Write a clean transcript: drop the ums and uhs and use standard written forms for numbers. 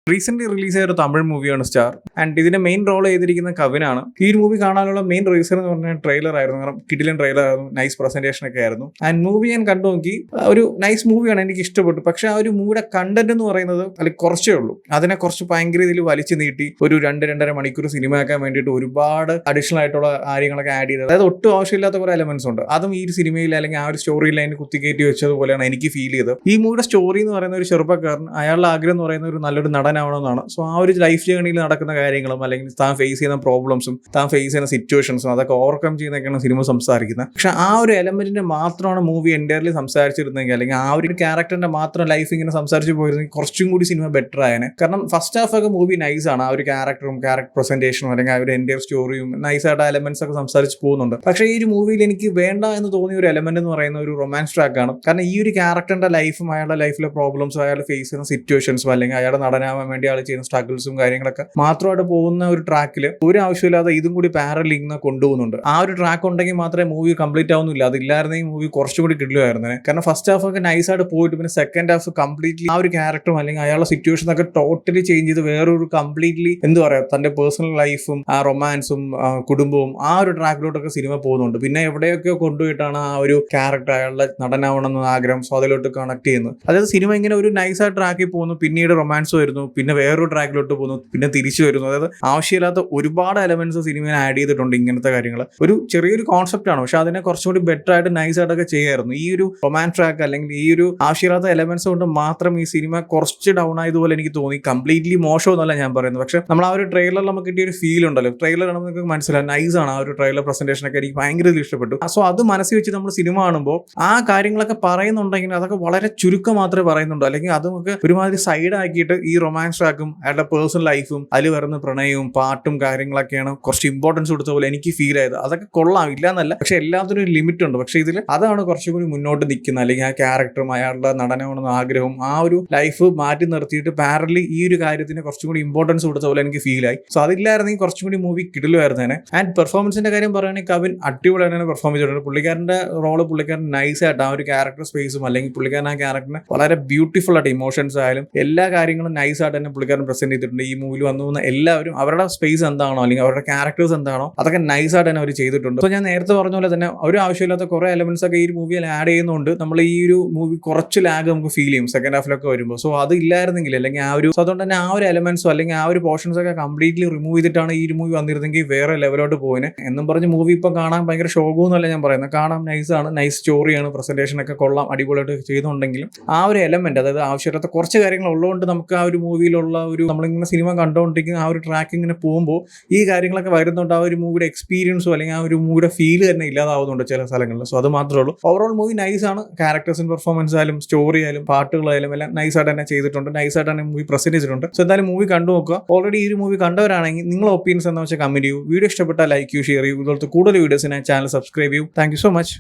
Recent release ചെയ്ത ഒരു തമിഴ് മൂവിയാണ് സ്റ്റാർ. ആൻഡ് ഇതിന്റെ മെയിൻ റോൾ ചെയ്തിരിക്കുന്ന കവിനാണ്. ഈ ഒരു മൂവി കാണാനുള്ള മെയിൻ റീസൺ എന്ന് പറഞ്ഞാൽ ട്രെയിലർ ആയിരുന്നു. കാരണം കിടിലൻ ട്രെയിലർ ആയിരുന്നു, നൈസ് പ്രസന്റേഷൻ ഒക്കെ ആയിരുന്നു. ആൻഡ് മൂവി ഞാൻ കണ്ടു നോക്കി, ഒരു നൈസ് മൂവിയാണ്, എനിക്ക് ഇഷ്ടപ്പെട്ടു. പക്ഷെ ആ ഒരു മൂവിയുടെ കണ്ടന്റ് എന്ന് പറയുന്നത് അതിൽ കുറച്ചേ ഉള്ളൂ. അതിനെ കുറച്ച് ഭയങ്കര ഇതിൽ വലിച്ചു നീട്ടി ഒരു 2-2.5 മണിക്കൂർ സിനിമ ആക്കാൻ വേണ്ടിയിട്ട് ഒരുപാട് അഡീഷണൽ ആയിട്ടുള്ള കാര്യങ്ങളൊക്കെ ആഡ് ചെയ്തത്, അതായത് ഒട്ടും ആവശ്യമില്ലാത്ത കുറെ എലമെന്റ്സ് ഉണ്ട്. അതും ഈ ഒരു സിനിമയിൽ അല്ലെങ്കിൽ ആ ഒരു സ്റ്റോറി ലൈനിൽ കുത്തിക്കയറ്റി വെച്ചതുപോലെയാണ് എനിക്ക് ഫീൽ ചെയ്തത്. ഈ മൂവിയുടെ സ്റ്റോറി എന്ന് പറയുന്ന ഒരു ചെറുപ്പക്കാരൻ, അയാളുടെ ആഗ്രഹം എന്ന് പറയുന്ന ഒരു നല്ലൊരു നടനാവണമെന്നാണ്. സോ ആ ഒരു ലൈഫ് ജേണിയിൽ നടക്കുന്ന കാര്യങ്ങളും അല്ലെങ്കിൽ താൻ ഫേസ് ചെയ്യുന്ന പ്രോബ്ലംസും താൻ ഫേസ് ചെയ്യുന്ന സിറ്റുവേഷൻസും അതൊക്കെ ഓവർകം ചെയ്യുന്നതൊക്കെയാണ് സിനിമ സംസാരിക്കുന്നത്. പക്ഷെ ആ ഒരു എലമെന്റിന്റെ മാത്രമാണ് മൂവി എൻറ്റയർലി സംസാരിച്ചിരുന്നെങ്കിൽ, അല്ലെങ്കിൽ ആ ഒരു ക്യാരക്ടറിന്റെ മാത്രം ലൈഫ് ഇങ്ങനെ സംസാരിച്ച് പോയിരുന്നെങ്കിൽ കുറച്ചും കൂടി സിനിമ ബെറ്റർ ആയേനെ. കാരണം ഫസ്റ്റ് ഹാഫ് ഒക്കെ മൂവി നൈസാണ്, ആ ഒരു ക്യാരക്ടറും ക്യാരക്ടർ പ്രസന്റേഷനും അല്ലെങ്കിൽ ആ ഒരു എൻറ്റയർ സ്റ്റോറിയും നൈസായിട്ട് എലമെന്റ്സ് ഒക്കെ സംസാരിച്ച് പോകുന്നുണ്ട്. പക്ഷേ ഈ ഒരു മൂവിയിൽ എനിക്ക് വേണ്ട എന്ന് തോന്നിയ ഒരു എലമെന്റ് എന്ന് പറയുന്ന ഒരു റൊമാൻസ് ട്രാക്കാണ്. കാരണം ഈ ഒരു ക്യാരക്ടറിന്റെ ലൈഫും അയാളുടെ ലൈഫിലെ പ്രോബ്ലംസും അയാൾ ഫേസ് ചെയ്യുന്ന സിറ്റുവേഷൻസും അല്ലെങ്കിൽ അയാളുടെ നടനാവാൻ വേണ്ടി അയാൾ ചെയ്യുന്ന സ്ട്രഗിൾസും കാര്യങ്ങളൊക്കെ മാത്രമായിട്ട് പോകുന്ന ഒരു ട്രാക്കിൽ ഒരു ആവശ്യമില്ലാതെ ഇതും കൂടി പാരലൽ ഇങ്ങനെ കൊണ്ടുപോകുന്നുണ്ട്. ആ ഒരു ട്രാക്ക് ഉണ്ടെങ്കിൽ മാത്രമേ മൂവി കംപ്ലീറ്റ് ആവുന്നില്ല. അതില്ലായിരുന്നെങ്കിൽ മൂവി കുറച്ചും കൂടി കിട്ടുമായിരുന്നു. കാരണം ഫസ്റ്റ് ഹാഫ് ഒക്കെ നൈസായിട്ട് പോയിട്ട് പിന്നെ സെക്കൻഡ് ഹാഫ് കംപ്ലീറ്റ്ലി ആ ഒരു ക്യാരക്ടറും അല്ലെങ്കിൽ അയാളുടെ സിറ്റുവേഷൻ ഒക്കെ ടോട്ടലി ചേഞ്ച് ചെയ്ത് വേറൊരു കംപ്ലീറ്റ്ലി എന്താ പറയാ തന്റെ പേഴ്സണൽ ലൈഫും ആ റൊമാൻസും കുടുംബവും ആ ഒരു ട്രാക്കിലോട്ടൊക്കെ സിനിമ പോകുന്നുണ്ട്. പിന്നെ എവിടെയൊക്കെ കൊണ്ടുപോയിട്ടാണ് ആ ഒരു ക്യാരക്ടർ അയാളുടെ നടനാവണമെന്ന ആഗ്രഹം സോ അതിലോട്ട് കണക്ട് ചെയ്യുന്നത്. അതായത് സിനിമ ഇങ്ങനെ ഒരു നൈസായിട്ട് ട്രാക്കിൽ പോകുന്നു, പിന്നീട് റൊമാൻസ് വരുന്നു, പിന്നെ വേറൊരു ട്രാക്കിലോട്ട് പോകുന്നു, പിന്നെ തിരിച്ചു വരുന്നു. അതായത് ആവശ്യമില്ലാത്ത ഒരുപാട് എലമെന്റ്സ് സിനിമയിൽ ആഡ് ചെയ്തിട്ടുണ്ട്. ഇങ്ങനത്തെ കാര്യങ്ങൾ ഒരു ചെറിയൊരു കോൺസെപ്റ്റ് ആണ്, പക്ഷെ അതിനെ കുറച്ചുകൂടി ബെറ്റർ ആയിട്ട് നൈസായിട്ടൊക്കെ ചെയ്യായിരുന്നു. ഈ ഒരു റൊമാൻസ് ട്രാക്ക് അല്ലെങ്കിൽ ഈ ഒരു ആവശ്യമില്ലാത്ത എലമെന്റ്സ് കൊണ്ട് മാത്രം ഈ സിനിമ കുറച്ച് ഡൗൺ ആയതുപോലെ എനിക്ക് തോന്നി. കംപ്ലീറ്റ്ലി മോശമെന്നല്ല ഞാൻ പറയുന്നത്, പക്ഷെ നമ്മൾ ആ ഒരു ട്രെയിലറിൽ നമുക്ക് കിട്ടിയ ഒരു ഫീൽ ഉണ്ടല്ലോ, ട്രെയിലർ ആണെന്ന് നിങ്ങൾക്ക് മനസ്സിലാവും, നൈസാണ് ആ ഒരു ട്രെയിലർ പ്രസന്റേഷൻ ഒക്കെ എനിക്ക് ഭയങ്കര ഇഷ്ടപ്പെട്ടു. സോ അത് മനസ്സിൽ വെച്ച് നമ്മൾ സിനിമ കാണുമ്പോൾ ആ കാര്യങ്ങളൊക്കെ പറയുന്നുണ്ടെങ്കിൽ അതൊക്കെ വളരെ ചുരുക്കം മാത്രമേ പറയുന്നുള്ളൂ. അല്ലെങ്കിൽ അത് നമുക്ക് ഒരുമാതിരി സൈഡ് ആക്കിയിട്ട് ഈ റൊമാൻസ് ട്രാക്കും അയാളുടെ പേഴ്സണൽ ലൈഫും അതിൽ വരുന്ന പ്രണയവും പാട്ടും കാര്യങ്ങളൊക്കെയാണ് കുറച്ച് ഇമ്പോർട്ടൻസ് കൊടുത്ത പോലെ എനിക്ക് ഫീൽ ആയത്. അതൊക്കെ കൊള്ളാം, ഇല്ല എന്നല്ല, പക്ഷെ എല്ലാത്തിനും ഒരു ലിമിറ്റ് ഉണ്ട്. പക്ഷെ ഇതിൽ അതാണ് കുറച്ചും കൂടി മുന്നോട്ട് നിൽക്കുന്നത്. അല്ലെങ്കിൽ ആ ക്യാരക്ടറും അയാളുടെ നടനാവണമെന്ന ആഗ്രഹവും ആ ഒരു ലൈഫ് മാറ്റി നിർത്തിയിട്ട് പാരലി ഈ ഒരു കാര്യത്തിന് കുറച്ചും കൂടി ഇമ്പോർട്ടൻസ് കൊടുത്ത പോലെ എനിക്ക് ഫീൽ ആയി. സോ അതില്ലായിരുന്നെങ്കിൽ കുറച്ചും കൂടി മൂവി കിടിലുമായിരുന്നേനെ. ആൻഡ് പെർഫോമൻസിന്റെ കാര്യം പറയുകയാണെങ്കിൽ കവിൻ അടിപൊളിയായിട്ടാണ് പെർഫോം ചെയ്തിട്ടുണ്ട്. പുള്ളിക്കാരന്റെ റോള് പുള്ളിക്കാരൻ നൈസായിട്ട് ആ ഒരു ക്യാരക്ടർ സ്പേസും അല്ലെങ്കിൽ പുള്ളിക്കാരൻ ആ ക്യാരക്ടറിനെ വളരെ ബ്യൂട്ടിഫുൾ ആയിട്ട് ഇമോഷൻസ് ആയാലും എല്ലാ കാര്യങ്ങളും നൈസായിട്ട് തന്നെ പുള്ളിക്കാരൻ പ്രസന്റ് ചെയ്തിട്ടുണ്ട്. ഈ മൂവിൽ വന്നു പോകുന്ന എല്ലാവരും അവരുടെ സ്പേസ് എന്താണോ അല്ലെങ്കിൽ അവരുടെ ക്യാരക്ടേഴ്സ് എന്താണോ അതൊക്കെ നൈസായിട്ട് തന്നെ അവർ ചെയ്തിട്ടുണ്ട്. സോ ഞാൻ നേരത്തെ പറഞ്ഞ പോലെ തന്നെ ഒരു ആവശ്യമില്ലാത്ത കുറെ എലമെന്റ്സ് ഒക്കെ ഈ മൂവിയിൽ ആഡ് ചെയ്യുന്നുണ്ട്. നമ്മൾ ഈ ഒരു മൂവി കുറച്ച് ലാഗ് നമുക്ക് ഫീൽ ചെയ്യും സെക്കൻഡ് ഹാഫിലൊക്കെ വരുമ്പോൾ. സോ അത് ഇല്ലായിരുന്നെങ്കിൽ അല്ലെങ്കിൽ ആ ഒരു അതുകൊണ്ട് തന്നെ ആ ഒരു എലമെന്റ്സോ അല്ലെങ്കിൽ ആ ഒരു പോർഷൻസ് ഒക്കെ കംപ്ലീറ്റ്ലി റിമൂവ് ചെയ്തിട്ടാണ് ഈ ഒരു മൂവി വന്നിരുന്നെങ്കിൽ വേറെ ലെവലോട്ട് പോയിന് എന്നും പറഞ്ഞ് മൂവി ഇപ്പം കാണാൻ ഭയങ്കര ഷോകമെന്നല്ല ഞാൻ പറയുന്നത്. കാണാൻ നൈസാണ്, നൈസ് സ്റ്റോറിയാണ്, പ്രസന്റേഷൻ ഒക്കെ കൊള്ളാം, അടിപൊളിയായിട്ട് ചെയ്തുകൊണ്ടെങ്കിലും ആ ഒരു എലമെന്റ്, അതായത് ആവശ്യമില്ലാത്ത കുറച്ച് കാര്യങ്ങൾ ഉള്ളതുകൊണ്ട് നമുക്ക് ആ ഒരു മൂവിയിലുള്ള ഒരു നമ്മളിങ്ങനെ സിനിമ കണ്ടുകൊണ്ടിരിക്കുന്ന ആ ഒരു ട്രാക്ക് ഇങ്ങനെ പോകുമ്പോൾ ഈ കാര്യങ്ങളൊക്കെ വരുന്നുണ്ട്. ആ ഒരു മൂവിയുടെ എക്സ്പീരിയൻസോ അല്ലെങ്കിൽ ആ ഒരു മൂവിയുടെ ഫീല് തന്നെ ഇല്ലാതാവുന്നുണ്ട് ചില സ്ഥലങ്ങളിൽ. സോ അത് മാത്രമേ ഉള്ളൂ. ഓവറോൾ മൂവി നൈസാണ്. ക്യാരക്ടേഴ്സിന്റെ പെർഫോമൻസ് ആയാലും സ്റ്റോറി ആയാലും പാട്ടുകളായാലും എല്ലാം നൈസായിട്ട് തന്നെ ചെയ്തിട്ടുണ്ട്, നൈസായിട്ട് തന്നെ മൂവി പ്രസന്റ് ചെയ്തിട്ടുണ്ട്. സോ എന്തായാലും മൂവി കണ്ടു നോക്കുക. ഓൾറെഡി ഈ ഒരു മൂവി കണ്ടവരാണെങ്കിൽ നിങ്ങളുടെ ഒപ്പീനിയൻസ് എന്താ വെച്ചാൽ കമന്റ് ചെയ്യൂ. വീഡിയോ ഇഷ്ടപ്പെട്ടാൽ ലൈക്ക് ചെയ്യൂ, ഷെയർ ചെയ്യൂ. ഇതുപോലത്തെ കൂടുതൽ വീഡിയോസിനായി ചാനൽ സബ്സ്ക്രൈബ് ചെയ്യൂ. Thank you so much.